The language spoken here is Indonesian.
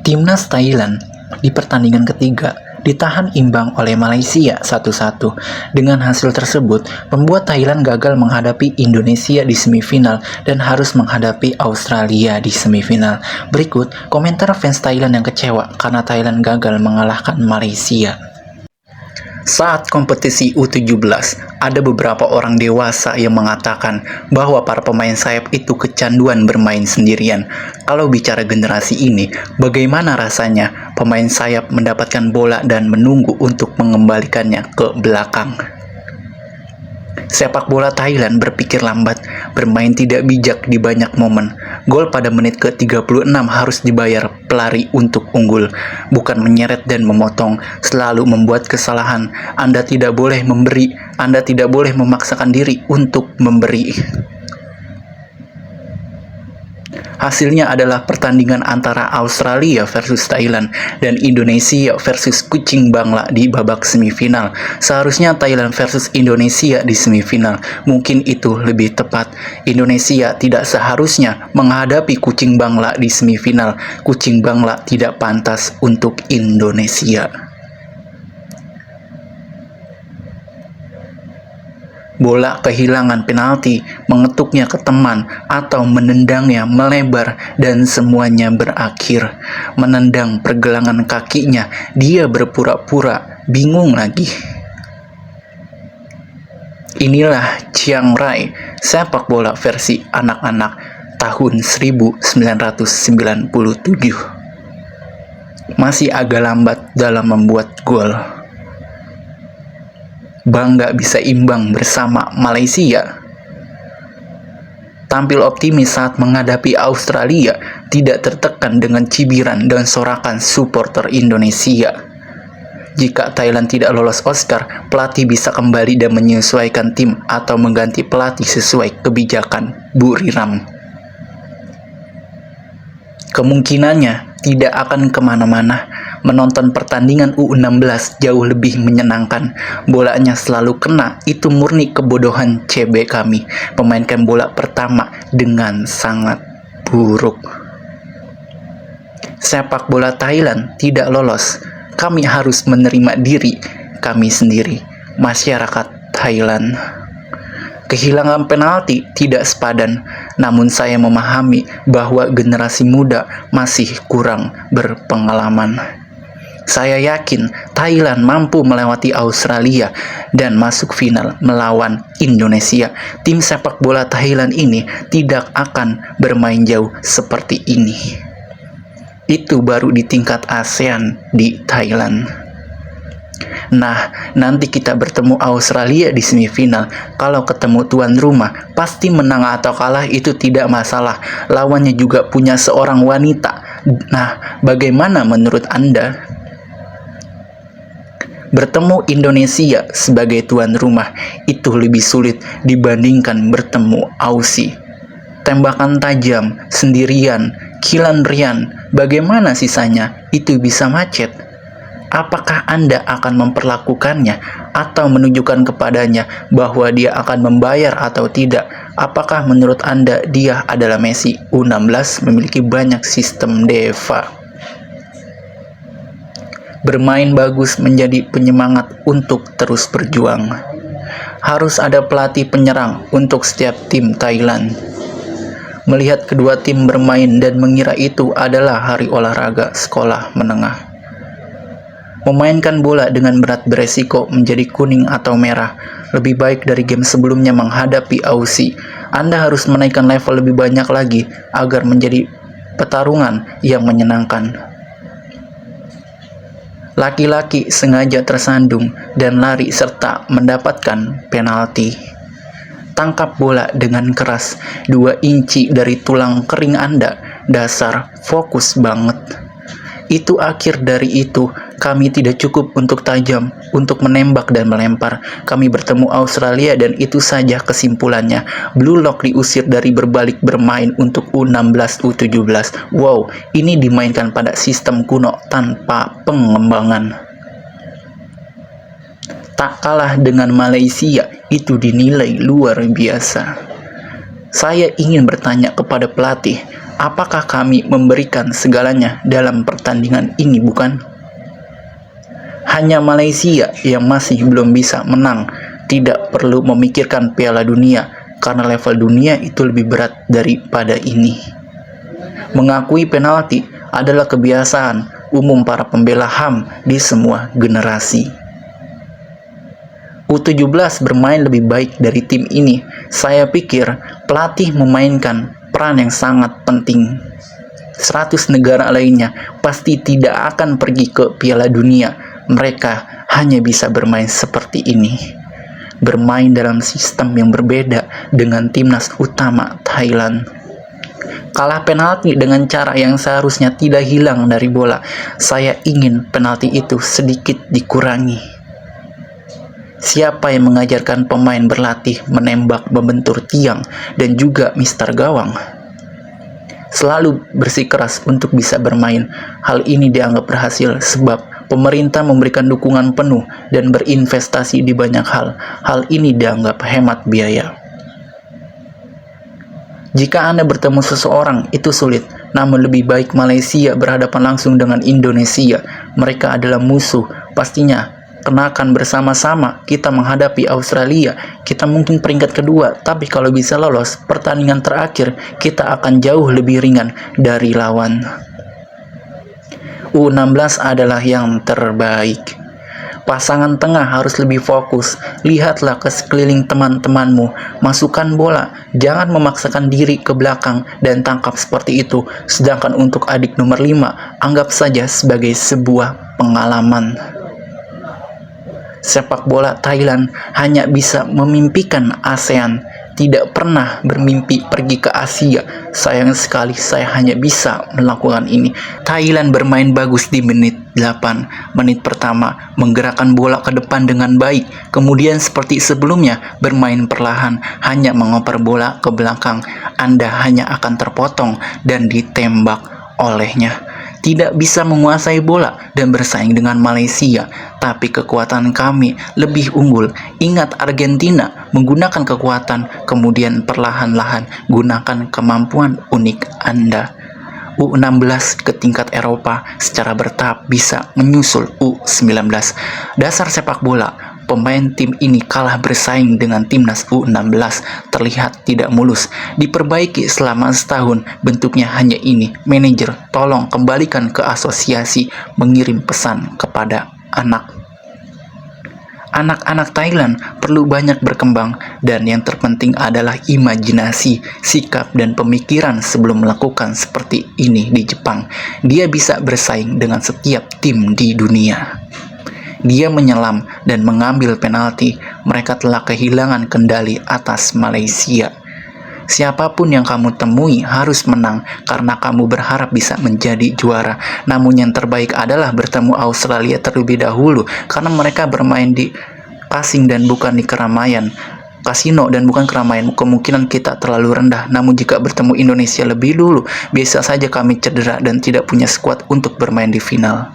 Timnas Thailand di pertandingan ketiga ditahan imbang oleh Malaysia 1-1. Dengan hasil tersebut, membuat Thailand gagal menghadapi Indonesia di semifinal dan harus menghadapi Australia di semifinal. Berikut komentar fans Thailand yang kecewa karena Thailand gagal mengalahkan Malaysia. Saat kompetisi U17, ada beberapa orang dewasa yang mengatakan bahwa para pemain sayap itu kecanduan bermain sendirian. Kalau bicara generasi ini, bagaimana rasanya pemain sayap mendapatkan bola dan menunggu untuk mengembalikannya ke belakang? Sepak bola Thailand berpikir lambat, bermain tidak bijak di banyak momen. Gol pada menit ke-36 harus dibayar pelari untuk unggul, bukan menyeret dan memotong, selalu membuat kesalahan. Anda tidak boleh memberi, Anda tidak boleh memaksakan diri untuk memberi. Hasilnya adalah pertandingan antara Australia versus Thailand dan Indonesia versus Kuching Bangla di babak semifinal. Seharusnya Thailand versus Indonesia di semifinal. Mungkin itu lebih tepat. Indonesia tidak seharusnya menghadapi Kuching Bangla di semifinal. Kuching Bangla tidak pantas untuk Indonesia. Bola kehilangan penalti, mengetuknya ke teman, atau menendangnya melebar dan semuanya berakhir. Menendang pergelangan kakinya, dia berpura-pura bingung lagi. Inilah Chiang Rai, sepak bola versi anak-anak tahun 1997. Masih agak lambat dalam membuat gol. Bangga bisa imbang bersama Malaysia. Tampil optimis saat menghadapi Australia, tidak tertekan dengan cibiran dan sorakan supporter Indonesia. Jika Thailand tidak lolos Oscar, pelatih bisa kembali dan menyesuaikan tim atau mengganti pelatih sesuai kebijakan Buriram. Kemungkinannya tidak akan kemana-mana. Menonton pertandingan U16 jauh lebih menyenangkan. Bolanya selalu kena, itu murni kebodohan CB kami. Memainkan bola pertama dengan sangat buruk. Sepak bola Thailand tidak lolos. Kami harus menerima diri kami sendiri, masyarakat Thailand. Kehilangan penalti tidak sepadan, namun saya memahami bahwa generasi muda masih kurang berpengalaman. Saya yakin Thailand mampu melewati Australia dan masuk final melawan Indonesia. Tim sepak bola Thailand ini tidak akan bermain jauh seperti ini. Itu baru di tingkat ASEAN di Thailand. Nah, nanti kita bertemu Australia di semifinal. Kalau ketemu tuan rumah, pasti menang atau kalah itu tidak masalah. Lawannya juga punya seorang wanita. Nah, bagaimana menurut Anda? Bertemu Indonesia sebagai tuan rumah itu lebih sulit dibandingkan bertemu Aussie. Tembakan tajam, sendirian, Kilan Rian, bagaimana sisanya? Itu bisa macet. Apakah Anda akan memperlakukannya atau menunjukkan kepadanya bahwa dia akan membayar atau tidak? Apakah menurut Anda dia adalah Messi? U16 memiliki banyak sistem DEVA. Bermain bagus menjadi penyemangat untuk terus berjuang. Harus ada pelatih penyerang untuk setiap tim Thailand. Melihat kedua tim bermain dan mengira itu adalah hari olahraga sekolah menengah. Memainkan bola dengan berat beresiko menjadi kuning atau merah. Lebih baik dari game sebelumnya menghadapi Aussie. Anda harus menaikkan level lebih banyak lagi agar menjadi pertarungan yang menyenangkan. Laki-laki sengaja tersandung dan lari serta mendapatkan penalti. Tangkap bola dengan keras, 2 inci dari tulang kering Anda, dasar fokus banget. Itu akhir dari itu, kami tidak cukup untuk tajam, untuk menembak dan melempar. Kami bertemu Australia dan itu saja kesimpulannya. Blue Lock diusir dari berbalik bermain untuk U16, U17. Wow, ini dimainkan pada sistem kuno tanpa pengembangan. Tak kalah dengan Malaysia, itu dinilai luar biasa. Saya ingin bertanya kepada pelatih, Apakah kami memberikan segalanya dalam pertandingan ini, bukan? Hanya Malaysia yang masih belum bisa menang, tidak perlu memikirkan Piala Dunia, karena level dunia itu lebih berat daripada ini. Mengakui penalti adalah kebiasaan umum para pembela HAM di semua generasi. U17 bermain lebih baik dari tim ini. Saya pikir pelatih memainkan peran yang sangat penting. 100 negara lainnya pasti tidak akan pergi ke Piala Dunia. Mereka hanya bisa bermain seperti ini. Bermain dalam sistem yang berbeda dengan timnas utama Thailand. Kalah penalti dengan cara yang seharusnya tidak hilang dari bola. Saya ingin penalti itu sedikit dikurangi. Siapa yang mengajarkan pemain berlatih menembak membentur tiang dan juga mister gawang? Selalu bersikeras untuk bisa bermain. Hal ini dianggap berhasil sebab pemerintah memberikan dukungan penuh dan berinvestasi di banyak hal. Hal ini dianggap hemat biaya. Jika Anda bertemu seseorang, itu sulit. Namun lebih baik Malaysia berhadapan langsung dengan Indonesia. Mereka adalah musuh. Pastinya kenakan bersama-sama kita menghadapi Australia. Kita mungkin peringkat kedua, tapi kalau bisa lolos pertandingan terakhir, kita akan jauh lebih ringan dari lawan. U16 adalah yang terbaik. Pasangan tengah harus lebih fokus. Lihatlah ke sekeliling teman-temanmu. Masukkan bola. Jangan memaksakan diri ke belakang dan tangkap seperti itu. Sedangkan untuk adik nomor 5, anggap saja sebagai sebuah pengalaman. Sepak bola Thailand hanya bisa memimpikan ASEAN, tidak pernah bermimpi pergi ke Asia. Sayang sekali saya hanya bisa melakukan ini. Thailand bermain bagus di menit 8. Menit pertama menggerakkan bola ke depan dengan baik. Kemudian seperti sebelumnya bermain perlahan, hanya mengoper bola ke belakang. Anda hanya akan terpotong dan ditembak olehnya. Tidak bisa menguasai bola dan bersaing dengan Malaysia, tapi kekuatan kami lebih unggul. Ingat Argentina menggunakan kekuatan, kemudian perlahan-lahan gunakan kemampuan unik Anda. U16 ke tingkat Eropa secara bertahap bisa menyusul U19. Dasar sepak bola, pemain tim ini kalah bersaing dengan timnas U16, terlihat tidak mulus. Diperbaiki selama setahun, bentuknya hanya ini. Manajer, tolong kembalikan ke asosiasi, mengirim pesan kepada Anak-anak Thailand perlu banyak berkembang, dan yang terpenting adalah imajinasi, sikap, dan pemikiran sebelum melakukan seperti ini di Jepang. Dia bisa bersaing dengan setiap tim di dunia. Dia menyelam dan mengambil penalti. Mereka telah kehilangan kendali atas Malaysia. Siapapun yang kamu temui harus menang karena kamu berharap bisa menjadi juara. Namun yang terbaik adalah bertemu Australia terlebih dahulu karena mereka bermain di kasino dan bukan di keramaian. Kasino dan bukan keramaian, kemungkinan kita terlalu rendah. Namun jika bertemu Indonesia lebih dulu, biasa saja kami cedera dan tidak punya skuad untuk bermain di final.